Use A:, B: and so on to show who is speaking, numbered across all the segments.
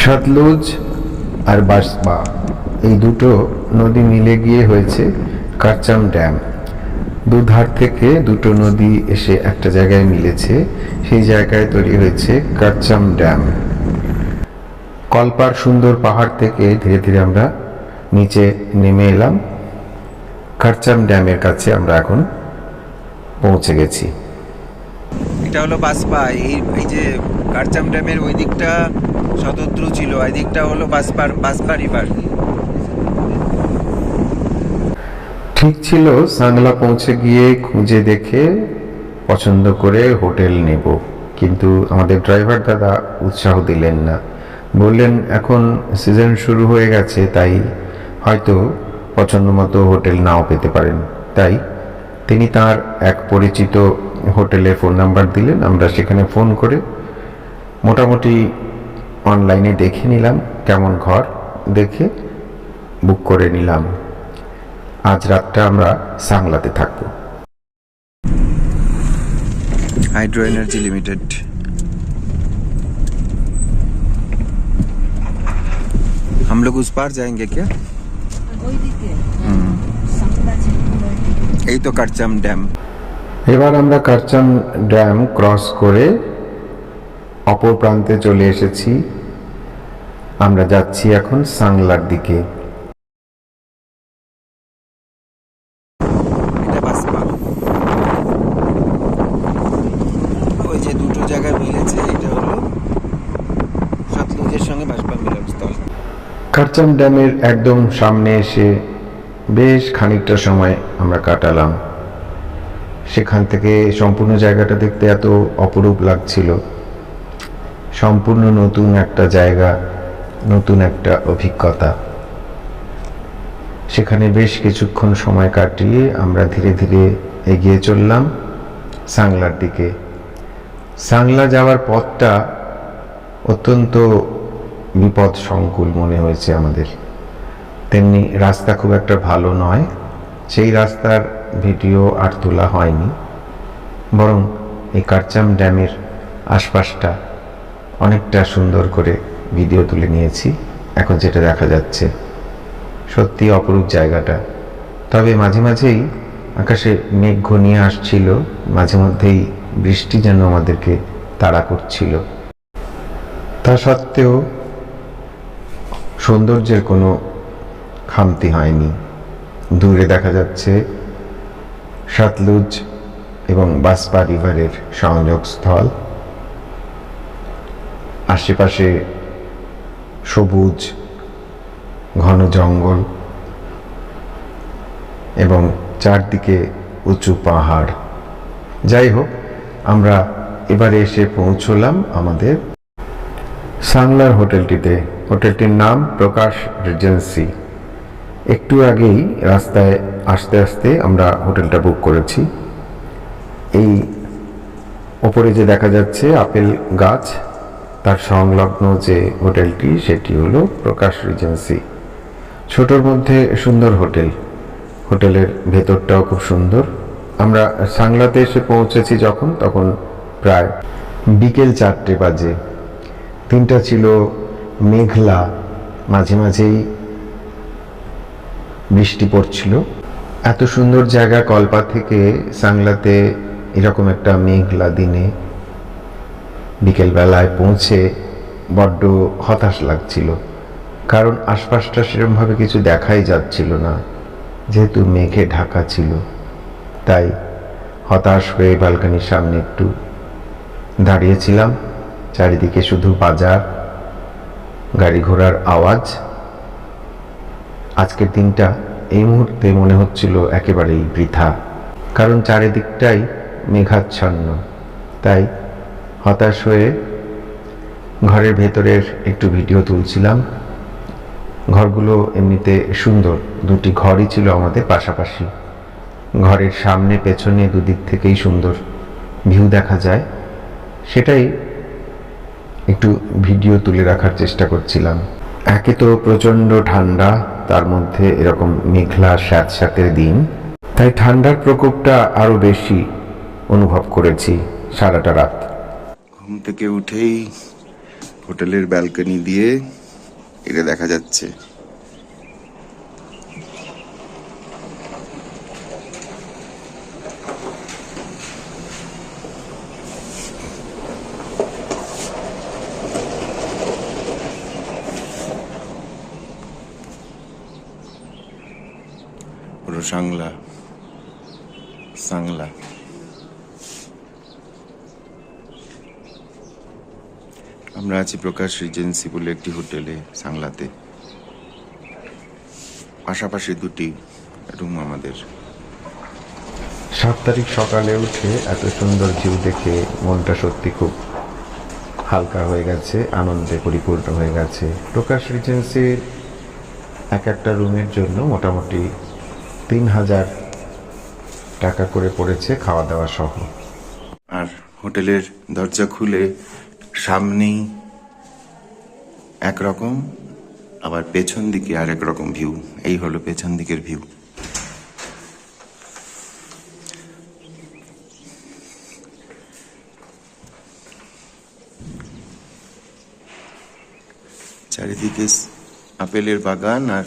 A: সতলুজ আর বাঁশবা এই দুটো নদী মিলে গিয়ে হয়েছে কারচাম ড্যাম। দুধার থেকে দুটো নদী এসে একটা জায়গায় মিলেছে, সেই জায়গায় তৈরি হয়েছে কারচাম ড্যাম। কলপার সুন্দর পাহাড় থেকে ধীরে ধীরে আমরা নিচে নেমে এলাম। কারচাম ড্যামের কাছে আমরা এখন পৌঁছে গেছি।
B: এটা হলো বাসপা। এই যে কারচাম ড্যামের ওই দিকটা শতদ্রু ছিল, এই দিকটা হলো বাসপা রিভার।
A: ঠিক ছিল সাংলা পৌঁছে গিয়ে খুঁজে দেখে পছন্দ করে হোটেল নেব, কিন্তু আমাদের ড্রাইভার দাদা উৎসাহ দিলেন না। বললেন এখন সিজন শুরু হয়ে গেছে, তাই হয়তো পছন্দ মতো হোটেল নাও পেতে পারেন। তাই তিনি তার এক পরিচিত হোটেলে ফোন নাম্বার দিলেন। আমরা সেখানে ফোন করে মোটামুটি অনলাইনে দেখে নিলাম কেমন ঘর, দেখে বুক করে নিলাম। আজ রাতটা আমরা সাংলাতে থাকবো।
B: Hydro energy limited. हम लोग उस पार जाएंगे क्या? यही तो কারচাম ড্যাম।
A: এবার আমরা কারচাম ড্যাম ক্রস করে অপর প্রান্তে চলে এসেছি। আমরা যাচ্ছি এখন সাংলার দিকে।
B: এটা বাসপা। ওই যে দুটো জায়গা মিলেছে, এটা হলো সতলুজের সঙ্গে বাসপা মিলনস্থল।
A: কারচাম ড্যামের একদম সামনে এসে বেশ খানিকটা সময় আমরা কাটালাম। সেখান থেকে সম্পূর্ণ জায়গাটা দেখতে এত অপরূপ লাগছিল। সম্পূর্ণ নতুন একটা জায়গা, নতুন একটা অভিজ্ঞতা। সেখানে বেশ কিছুক্ষণ সময় কাটিয়ে আমরা ধীরে ধীরে এগিয়ে চললাম সাংলার দিকে। সাংলা যাওয়ার পথটা অত্যন্ত বিপদ সংকুল মনে হয়েছে আমাদের। তেমনি রাস্তা খুব একটা ভালো নয়। সেই রাস্তার ভিডিও আর তোলা হয়নি, বরং এই কারচাম ড্যামের আশপাশটা অনেকটা সুন্দর করে ভিডিও তুলে নিয়েছি। এখন যেটা দেখা যাচ্ছে সত্যি অপরূপ জায়গাটা। তবে মাঝে মাঝেই আকাশে মেঘ ঘনিয়ে আসছিল, মাঝে মধ্যেই বৃষ্টি যেন আমাদেরকে তাড়া করছিল। তা সত্ত্বেও সৌন্দর্যের কোনো খামতি হয়নি। দূরে দেখা যাচ্ছে সতলুজ এবং বাসপা রিভারের সংযোগস্থল। আশেপাশে সবুজ ঘন জঙ্গল এবং চারদিকে উঁচু পাহাড়। যাই হোক, আমরা এবারে এসে পৌঁছলাম আমাদের সাংলার হোটেলটিতে। হোটেলটির নাম প্রকাশ রিজেন্সি। একটু আগেই রাস্তায় আস্তে আস্তে আমরা হোটেলটা বুক করেছি। এই ওপরে যে দেখা যাচ্ছে আপেল গাছ, তার সংলগ্ন যে হোটেলটি সেটি হলো প্রকাশ রিজেন্সি। ছোটোর মধ্যে সুন্দর হোটেল। হোটেলের ভেতরটাও খুব সুন্দর। আমরা সাংলাতে এসে পৌঁছেছি তখন প্রায় বিকেল 4টে বাজে। দিনটা ছিল মেঘলা, মাঝে মাঝেই বৃষ্টি পড়ছিল। এত সুন্দর জায়গা কলপা থেকে সাংলাতে এরকম একটা মেঘলা দিনে বিকেলবেলায় পৌঁছে বড্ড হতাশ লাগছিল, কারণ আশপাশটা সেরকমভাবে কিছু দেখাই যাচ্ছিল না, যেহেতু মেঘে ঢাকা ছিল। তাই হতাশ হয়ে ব্যালকনির সামনে একটু দাঁড়িয়েছিলাম। চারিদিকে শুধু বাজার, গাড়ি ঘোড়ার আওয়াজ। আজকের দিনটা এই মুহূর্তে মনে হচ্ছিল একেবারেই বৃথা, কারণ চারিদিকটাই মেঘাচ্ছন্ন। তাই হতাশ হয়ে ঘরের ভেতরের একটু ভিডিও তুলছিলাম। ঘরগুলো এমনিতে সুন্দর, দুটি ঘরই ছিল আমাদের পাশাপাশি। ঘরের সামনে পেছনে দুদিক থেকেই সুন্দর ভিউ দেখা যায়, সেটাই একটু ভিডিও তুলে রাখার চেষ্টা করছিলাম। একে তো প্রচণ্ড ঠান্ডা, তার মধ্যে এরকম মেঘলা স্যাঁতস্যাঁতে দিন, তাই ঠান্ডার প্রকোপটা আরো বেশি অনুভব করেছি সারাটা রাত।
B: ঘুম থেকে উঠেই হোটেলের ব্যালকনি দিয়ে এটা দেখা যাচ্ছে। পুরো সাংলা সাংলা। আমরা আছি প্রকাশ রিজেন্সি বলে একটি হোটেলে সাংলাতে। পাশাপাশি দুটি রুম আমাদের।
A: 7 তারিখ সকালে উঠে এত সুন্দর ভিউ দেখে মনটা সত্যি খুব হালকা হয়ে গেছে, আনন্দে পরিপূর্ণ হয়ে গেছে। প্রকাশ রিজেন্সির এক একটা রুমের জন্য মোটামুটি 3000 টাকা করে পড়েছে, খাওয়া দাওয়া সহ।
B: আর হোটেলের দরজা খুলে সামনেই একরকম, আবার পেছন দিকে আর এক রকম ভিউ। এই হলো পেছন দিকের ভিউ। চারিদিকে আপেলের বাগান আর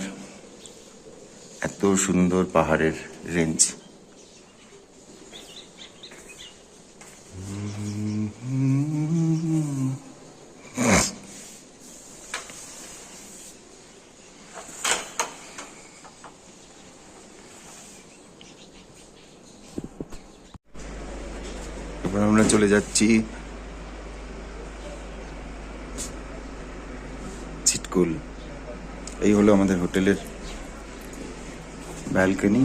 B: এত সুন্দর পাহাড়ের রেঞ্জ। এবার আমরা চলে যাচ্ছি ছিটকুল। এই হলো আমাদের হোটেলের ব্যালকনি।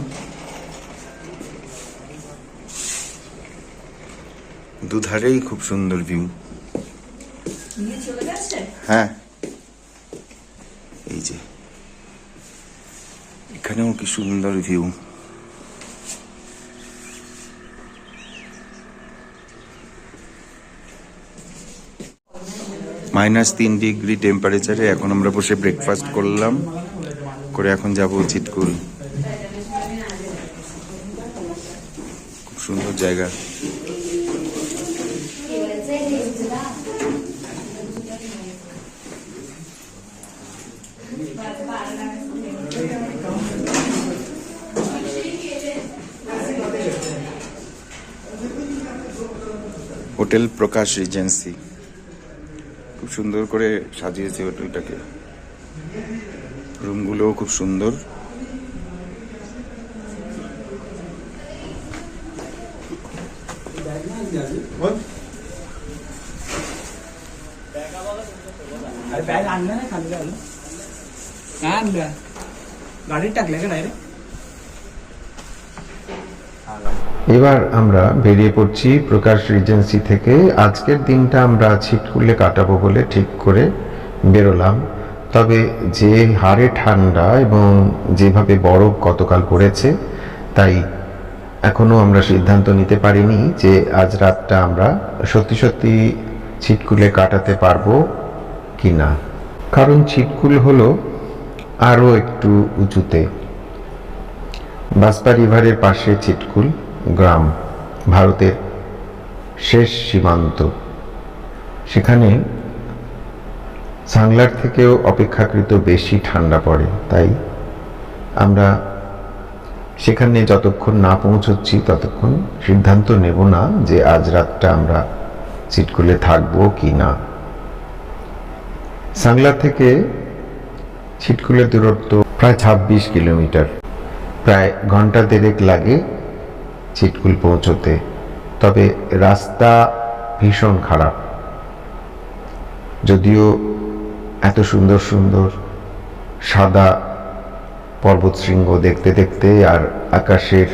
B: দুধারেই খুব সুন্দর ভিউ। হ্যাঁ, এই যে এখানেও কি সুন্দর ভিউ। -3 ডিগ্রি টেম্পারেচারে এখন আমরা বসে ব্রেকফাস্ট করলাম, করে এখন যাব ছিটকুল। খুব সুন্দর জায়গা। হোটেল প্রকাশ রিজেন্সি খুব সুন্দর করে সাজিয়েছে হোটেলটাকে। রুমগুলোও খুব সুন্দর।
A: এবার আমরা বেরিয়ে পড়ছি প্রকাশ রিজেন্সি থেকে। আজকের দিনটা আমরা ছিটকুলে কাটাবো বলে ঠিক করে বেরোলাম। তবে যে হারে ঠান্ডা এবং যেভাবে বরফ গতকাল পড়েছে, তাই এখনো আমরা সিদ্ধান্ত নিতে পারিনি যে আজ রাতটা আমরা সত্যি সত্যি ছিটকুলে কাটাতে পারবো কি না। কারণ ছিটকুল হলো আরও একটু উঁচুতে। বাসপা রিভারের পাশে ছিটকুল গ্রাম, ভারতের শেষ সীমান্ত। সেখানে সাংলার থেকেও অপেক্ষাকৃত বেশি ঠান্ডা পড়ে। তাই আমরা সেখানে যতক্ষণ না পৌঁছচ্ছি ততক্ষণ সিদ্ধান্ত নেব না যে আজ রাতটা আমরা ছিটকুলে থাকবো কি না। সাংলা থেকে ছিটকুলের দূরত্ব প্রায় 26 কিলোমিটার। প্রায় ঘন্টা দেড়েক লাগে ছিটকুল পৌঁছতে। তবে রাস্তা ভীষণ খারাপ। যদিও এত সুন্দর সুন্দর সাদা পর্বতশৃঙ্গ দেখতে দেখতে আর আকাশের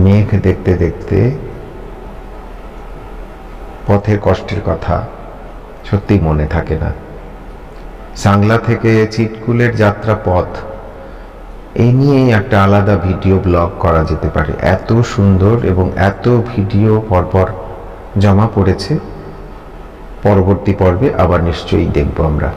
A: মেঘ দেখতে দেখতে পথের কষ্টের কথা সত্যি মনে থাকে না। সাংলা থেকে ছিটকুলের যাত্রা পথ, এই নিয়েই একটা আলাদা ভিডিও ব্লগ করা যেতে পারে। এত সুন্দর এবং এত ভিডিও পরপর জমা পড়েছে, পরবর্তী পর্বে আবার নিশ্চয়ই দেখব আমরা।